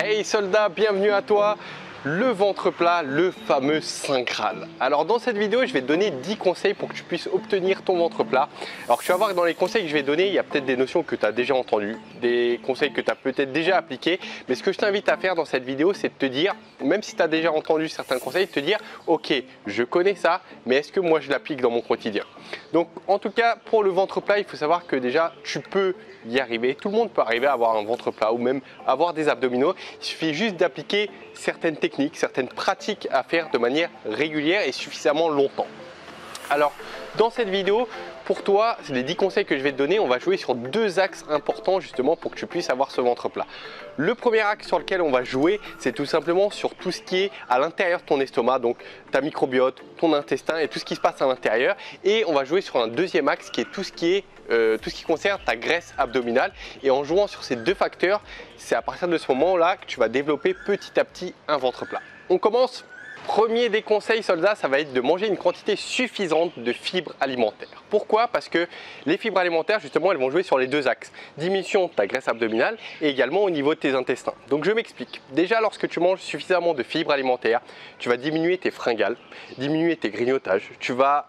Hey soldat, bienvenue à toi. Le ventre plat, le fameux Saint Graal. Alors dans cette vidéo, je vais te donner 10 conseils pour que tu puisses obtenir ton ventre plat. Alors tu vas voir que dans les conseils que je vais donner, il y a peut-être des notions que tu as déjà entendues, des conseils que tu as peut-être déjà appliqués. Mais ce que je t'invite à faire dans cette vidéo, c'est de te dire, même si tu as déjà entendu certains conseils, de te dire, ok, je connais ça, mais est-ce que moi je l'applique dans mon quotidien? Donc en tout cas, pour le ventre plat, il faut savoir que déjà, tu peux y arriver. Tout le monde peut arriver à avoir un ventre plat ou même avoir des abdominaux. Il suffit juste d'appliquer certaines techniques, certaines pratiques à faire de manière régulière et suffisamment longtemps. Alors, dans cette vidéo, pour toi, les 10 conseils que je vais te donner, on va jouer sur deux axes importants justement pour que tu puisses avoir ce ventre plat. Le premier axe sur lequel on va jouer, c'est tout simplement sur tout ce qui est à l'intérieur de ton estomac, donc ta microbiote, ton intestin et tout ce qui se passe à l'intérieur. Et on va jouer sur un deuxième axe qui est tout ce qui concerne ta graisse abdominale. Et en jouant sur ces deux facteurs, c'est à partir de ce moment-là que tu vas développer petit à petit un ventre plat. On commence. Premier des conseils soldats, ça va être de manger une quantité suffisante de fibres alimentaires. Pourquoi? Parce que les fibres alimentaires, justement, elles vont jouer sur les deux axes. Diminution de ta graisse abdominale et également au niveau de tes intestins. Donc je m'explique. Déjà, lorsque tu manges suffisamment de fibres alimentaires, tu vas diminuer tes fringales, diminuer tes grignotages, tu vas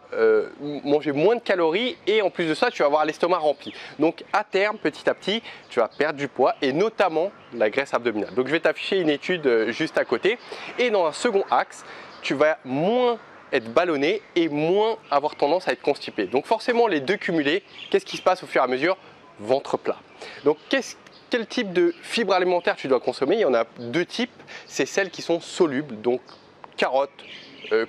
manger moins de calories et en plus de ça, tu vas avoir l'estomac rempli. Donc à terme, petit à petit, tu vas perdre du poids et notamment la graisse abdominale. Donc je vais t'afficher une étude juste à côté. Et dans un second axe, tu vas moins être ballonné et moins avoir tendance à être constipé. Donc forcément les deux cumulés, qu'est-ce qui se passe au fur et à mesure? Ventre plat. Donc quel type de fibres alimentaires tu dois consommer? Il y en a deux types, c'est celles qui sont solubles, donc carottes,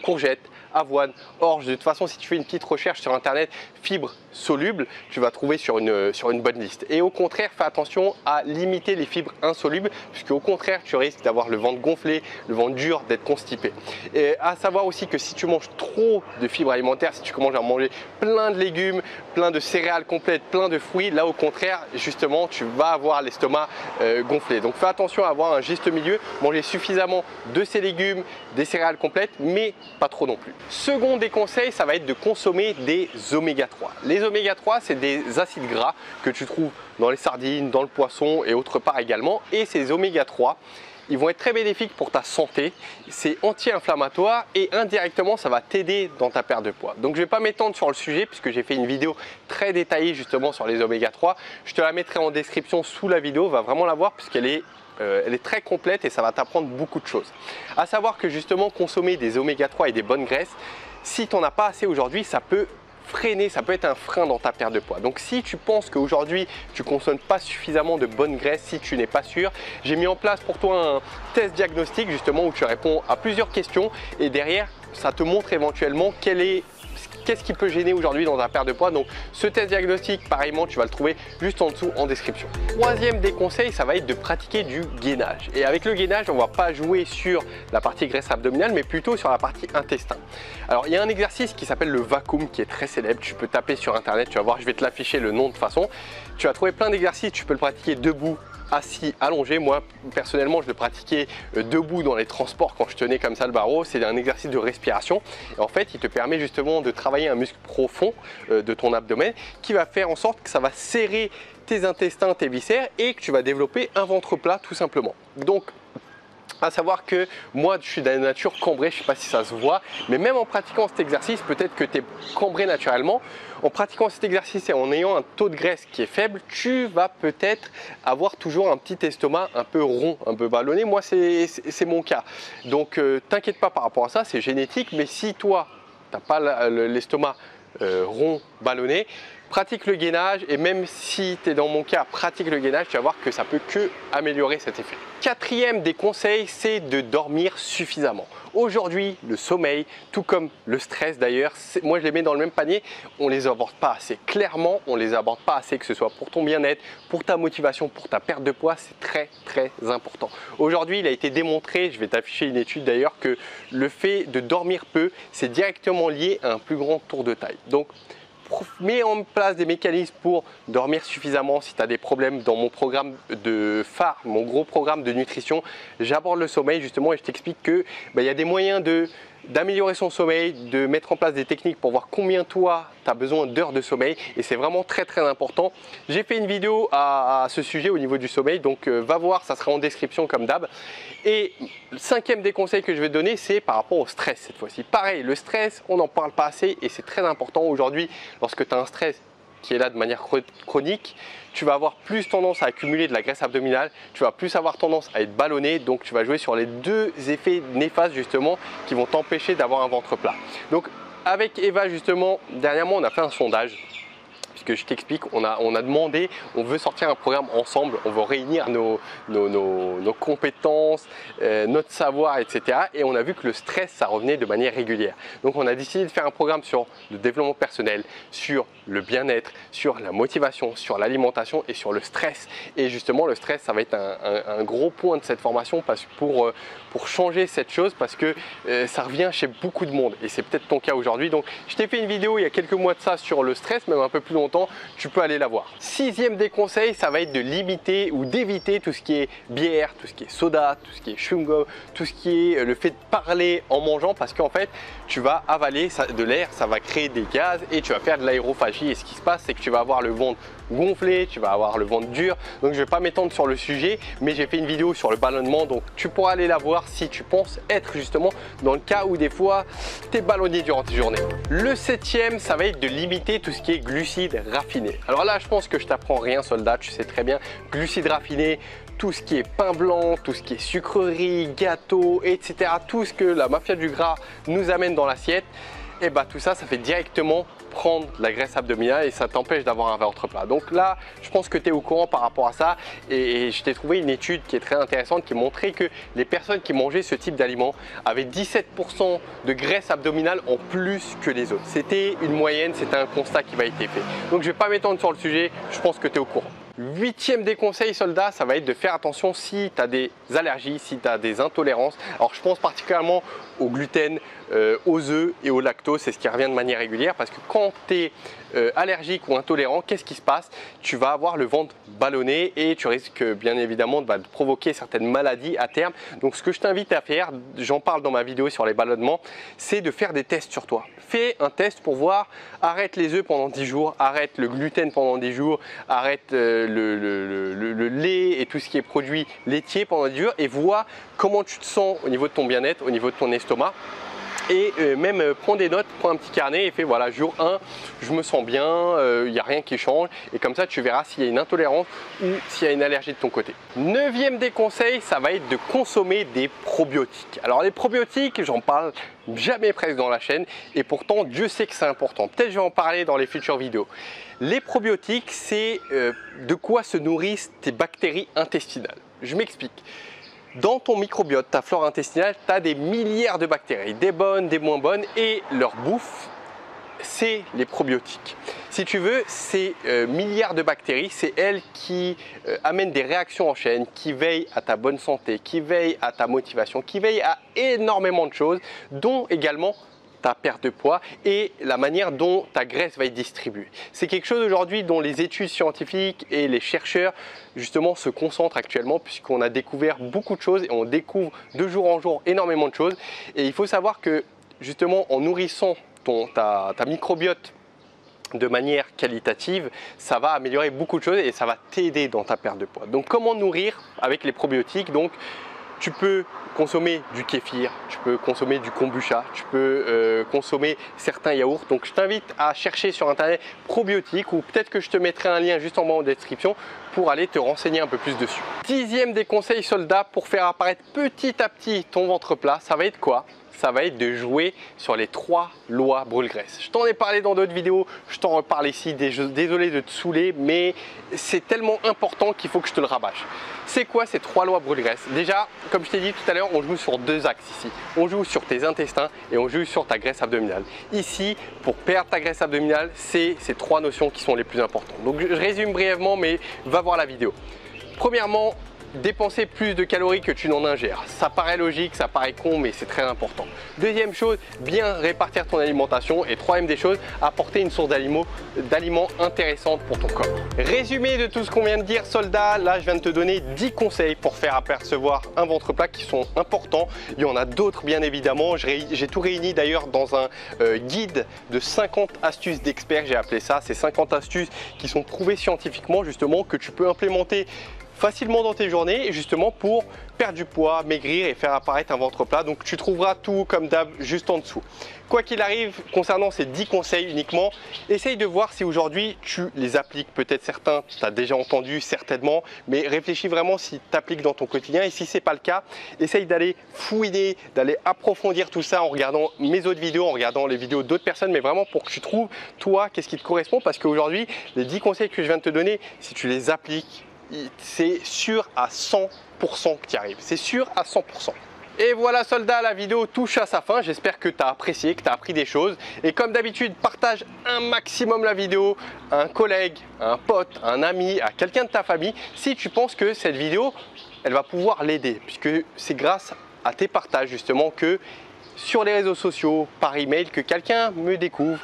courgettes, avoine, orge. De toute façon, si tu fais une petite recherche sur internet, fibres solubles, tu vas trouver sur une bonne liste. Et au contraire, fais attention à limiter les fibres insolubles, puisque au contraire, tu risques d'avoir le ventre gonflé, le ventre dur, d'être constipé. Et à savoir aussi que si tu manges trop de fibres alimentaires, si tu commences à manger plein de légumes, plein de céréales complètes, plein de fruits, là au contraire, justement, tu vas avoir l'estomac gonflé. Donc fais attention à avoir un juste milieu, manger suffisamment de ces légumes, des céréales complètes, mais pas trop non plus. Second des conseils, ça va être de consommer des oméga 3. Les oméga 3, c'est des acides gras que tu trouves dans les sardines, dans le poisson et autre part également. Et ces oméga 3, ils vont être très bénéfiques pour ta santé. C'est anti-inflammatoire et indirectement, ça va t'aider dans ta perte de poids. Donc, je ne vais pas m'étendre sur le sujet puisque j'ai fait une vidéo très détaillée justement sur les oméga 3. Je te la mettrai en description sous la vidéo. Va vraiment la voir puisqu'elle est très complète et ça va t'apprendre beaucoup de choses. À savoir que justement consommer des oméga 3 et des bonnes graisses, si tu n'en as pas assez aujourd'hui, ça peut freiner, ça peut être un frein dans ta perte de poids. Donc si tu penses qu'aujourd'hui tu ne consommes pas suffisamment de bonnes graisses, si tu n'es pas sûr, j'ai mis en place pour toi un test diagnostic justement où tu réponds à plusieurs questions et derrière ça te montre éventuellement qu'est-ce qui peut gêner aujourd'hui dans ta perte de poids. Donc ce test diagnostic, pareillement, tu vas le trouver juste en dessous en description. Troisième des conseils, ça va être de pratiquer du gainage. Et avec le gainage, on ne va pas jouer sur la partie graisse abdominale, mais plutôt sur la partie intestin. Alors il y a un exercice qui s'appelle le vacuum qui est très célèbre. Tu peux taper sur internet, tu vas voir, je vais te l'afficher le nom de toute façon. Tu vas trouver plein d'exercices, tu peux le pratiquer debout, assis, allongé. Moi personnellement je le pratiquais debout dans les transports quand je tenais comme ça le barreau. C'est un exercice de respiration et en fait il te permet justement de travailler un muscle profond de ton abdomen qui va faire en sorte que ça va serrer tes intestins, tes viscères et que tu vas développer un ventre plat tout simplement. Donc à savoir que moi je suis de la nature cambrée, je ne sais pas si ça se voit, mais même en pratiquant cet exercice, peut-être que tu es cambré naturellement, en pratiquant cet exercice et en ayant un taux de graisse qui est faible, tu vas peut-être avoir toujours un petit estomac un peu rond, un peu ballonné. Moi c'est mon cas, donc t'inquiète pas par rapport à ça, c'est génétique, mais si toi tu n'as pas l'estomac rond, ballonné, pratique le gainage et même si tu es dans mon cas, pratique le gainage, tu vas voir que ça peut que améliorer cet effet. Quatrième des conseils, c'est de dormir suffisamment. Aujourd'hui, le sommeil, tout comme le stress d'ailleurs, moi je les mets dans le même panier, on les aborde pas assez. Clairement, on les aborde pas assez, que ce soit pour ton bien-être, pour ta motivation, pour ta perte de poids, c'est très important. Aujourd'hui, il a été démontré, je vais t'afficher une étude d'ailleurs, que le fait de dormir peu, c'est directement lié à un plus grand tour de taille. Donc, mets en place des mécanismes pour dormir suffisamment. Si tu as des problèmes dans mon programme de phare, mon gros programme de nutrition, j'aborde le sommeil justement et je t'explique que il y a des moyens de d'améliorer son sommeil, de mettre en place des techniques pour voir combien toi tu as besoin d'heures de sommeil, et c'est vraiment très important. J'ai fait une vidéo à ce sujet au niveau du sommeil, donc va voir, ça sera en description comme d'hab. Et le cinquième des conseils que je vais te donner, c'est par rapport au stress cette fois-ci. Pareil, le stress, on n'en parle pas assez et c'est très important aujourd'hui. Lorsque tu as un stress qui est là de manière chronique, tu vas avoir plus tendance à accumuler de la graisse abdominale, tu vas plus avoir tendance à être ballonné, donc tu vas jouer sur les deux effets néfastes justement qui vont t'empêcher d'avoir un ventre plat. Donc avec Eva justement, dernièrement on a fait un sondage. Que je t'explique, on a demandé, on veut sortir un programme ensemble, on veut réunir nos compétences, notre savoir, etc. Et on a vu que le stress, ça revenait de manière régulière. Donc on a décidé de faire un programme sur le développement personnel, sur le bien-être, sur la motivation, sur l'alimentation et sur le stress. Et justement, le stress, ça va être un gros point de cette formation pour changer cette chose, parce que ça revient chez beaucoup de monde et c'est peut-être ton cas aujourd'hui. Donc je t'ai fait une vidéo il y a quelques mois de ça sur le stress, même un peu plus longtemps, tu peux aller la voir. Sixième des conseils, ça va être de limiter ou d'éviter tout ce qui est bière, tout ce qui est soda, tout ce qui est chewing-gum, tout ce qui est le fait de parler en mangeant, parce qu'en fait tu vas avaler de l'air, ça va créer des gaz et tu vas faire de l'aérophagie, et ce qui se passe c'est que tu vas avoir le ventre gonflé, tu vas avoir le ventre dur. Donc je vais pas m'étendre sur le sujet, mais j'ai fait une vidéo sur le ballonnement, donc tu pourras aller la voir si tu penses être justement dans le cas où des fois tu es ballonné durant tes journées. Le septième, ça va être de limiter tout ce qui est glucides raffinés. Alors là je pense que je t'apprends rien soldat, tu sais très bien, glucides raffinés, tout ce qui est pain blanc, tout ce qui est sucreries, gâteaux, etc. Tout ce que la mafia du gras nous amène dans l'assiette, et bah tout ça, ça fait directement prendre la graisse abdominale et ça t'empêche d'avoir un ventre plat. Donc là, je pense que tu es au courant par rapport à ça, et je t'ai trouvé une étude qui est très intéressante qui montrait que les personnes qui mangeaient ce type d'aliments avaient 17% de graisse abdominale en plus que les autres. C'était une moyenne, c'était un constat qui m'a été fait. Donc je ne vais pas m'étendre sur le sujet, je pense que tu es au courant. Huitième des conseils soldats, ça va être de faire attention si tu as des allergies, si tu as des intolérances. Alors je pense particulièrement au gluten, aux œufs et au lactose, c'est ce qui revient de manière régulière, parce que quand tu es allergique ou intolérant, qu'est-ce qui se passe? Tu vas avoir le ventre ballonné et tu risques bien évidemment de provoquer certaines maladies à terme. Donc ce que je t'invite à faire, j'en parle dans ma vidéo sur les ballonnements, c'est de faire des tests sur toi. Fais un test pour voir, arrête les œufs pendant 10 jours, arrête le gluten pendant 10 jours, arrête le lait et tout ce qui est produit laitier pendant 10 jours, et vois comment tu te sens au niveau de ton bien-être, au niveau de ton estomac. Et même prends des notes, prends un petit carnet et fais voilà, jour 1, je me sens bien, il n'y a rien qui change, et comme ça tu verras s'il y a une intolérance ou s'il y a une allergie de ton côté. Neuvième des conseils, ça va être de consommer des probiotiques. Alors les probiotiques, j'en parle jamais presque dans la chaîne, et pourtant Dieu sait que c'est important. Peut-être je vais en parler dans les futures vidéos. Les probiotiques, c'est de quoi se nourrissent tes bactéries intestinales. Je m'explique. Dans ton microbiote, ta flore intestinale, tu as des milliards de bactéries, des bonnes, des moins bonnes, et leur bouffe, c'est les probiotiques. Si tu veux, ces milliards de bactéries, c'est elles qui amènent des réactions en chaîne, qui veillent à ta bonne santé, qui veillent à ta motivation, qui veillent à énormément de choses, dont également ta perte de poids et la manière dont ta graisse va être distribuée. C'est quelque chose aujourd'hui dont les études scientifiques et les chercheurs justement se concentrent actuellement, puisqu'on a découvert beaucoup de choses et on découvre de jour en jour énormément de choses. Et il faut savoir que justement en nourrissant ta microbiote de manière qualitative, ça va améliorer beaucoup de choses et ça va t'aider dans ta perte de poids. Donc comment nourrir avec les probiotiques? Donc tu peux consommer du kéfir, tu peux consommer du kombucha, tu peux consommer certains yaourts. Donc je t'invite à chercher sur internet probiotiques, ou peut-être que je te mettrai un lien juste en bas en description pour aller te renseigner un peu plus dessus. Dixième des conseils soldats pour faire apparaître petit à petit ton ventre plat, ça va être quoi? Ça va être de jouer sur les 3 lois brûle-graisse. Je t'en ai parlé dans d'autres vidéos, je t'en reparle ici, désolé de te saouler, mais c'est tellement important qu'il faut que je te le rabâche. C'est quoi ces 3 lois brûle-graisse? Déjà, comme je t'ai dit tout à l'heure, on joue sur 2 axes ici. On joue sur tes intestins et on joue sur ta graisse abdominale. Ici, pour perdre ta graisse abdominale, c'est ces 3 notions qui sont les plus importantes. Donc je résume brièvement, mais va voir la vidéo. Premièrement, dépenser plus de calories que tu n'en ingères. Ça paraît logique, ça paraît con, mais c'est très important. Deuxième chose, bien répartir ton alimentation. Et troisième des choses, apporter une source d'aliments intéressante pour ton corps. Résumé de tout ce qu'on vient de dire, soldat, là je viens de te donner 10 conseils pour faire apercevoir un ventre plat qui sont importants. Il y en a d'autres bien évidemment. J'ai tout réuni d'ailleurs dans un guide de 50 astuces d'experts, j'ai appelé ça. C'est 50 astuces qui sont prouvées scientifiquement justement, que tu peux implémenter facilement dans tes journées, justement pour perdre du poids, maigrir et faire apparaître un ventre plat. Donc tu trouveras tout comme d'hab juste en dessous. Quoi qu'il arrive, concernant ces 10 conseils uniquement, essaye de voir si aujourd'hui tu les appliques. Peut-être certains, tu as déjà entendu certainement, mais réfléchis vraiment si tu appliques dans ton quotidien. Et si ce n'est pas le cas, essaye d'aller fouiner, d'aller approfondir tout ça en regardant mes autres vidéos, en regardant les vidéos d'autres personnes, mais vraiment pour que tu trouves, toi, qu'est-ce qui te correspond. Parce qu'aujourd'hui, les 10 conseils que je viens de te donner, si tu les appliques, c'est sûr à 100% que tu y arrives. C'est sûr à 100%. Et voilà soldat, la vidéo touche à sa fin. J'espère que tu as apprécié, que tu as appris des choses. Et comme d'habitude, partage un maximum la vidéo à un collègue, à un pote, à un ami, à quelqu'un de ta famille si tu penses que cette vidéo, elle va pouvoir l'aider. Puisque c'est grâce à tes partages justement que sur les réseaux sociaux, par email, que quelqu'un me découvre,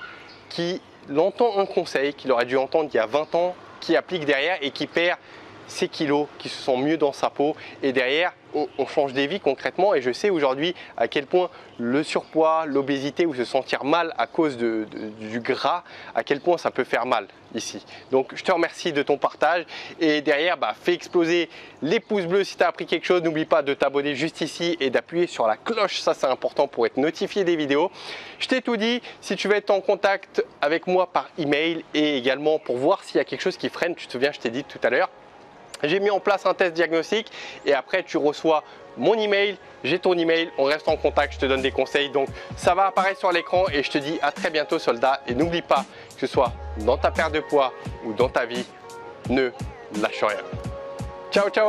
qui entend un conseil qu'il aurait dû entendre il y a 20 ans, qui applique derrière et qui perd ses kilos, qui se sent mieux dans sa peau. Et derrière, on change des vies concrètement. Et je sais aujourd'hui à quel point le surpoids, l'obésité ou se sentir mal à cause du gras, à quel point ça peut faire mal ici. Donc je te remercie de ton partage. Et derrière, fais exploser les pouces bleus si tu as appris quelque chose. N'oublie pas de t'abonner juste ici et d'appuyer sur la cloche. Ça, c'est important pour être notifié des vidéos. Je t'ai tout dit. Si tu veux être en contact avec moi par email et également pour voir s'il y a quelque chose qui freine, tu te souviens, je t'ai dit tout à l'heure, j'ai mis en place un test diagnostic et après tu reçois mon email, j'ai ton email, on reste en contact, je te donne des conseils. Donc ça va apparaître sur l'écran et je te dis à très bientôt soldat. Et n'oublie pas, que ce soit dans ta perte de poids ou dans ta vie, ne lâche rien. Ciao ciao.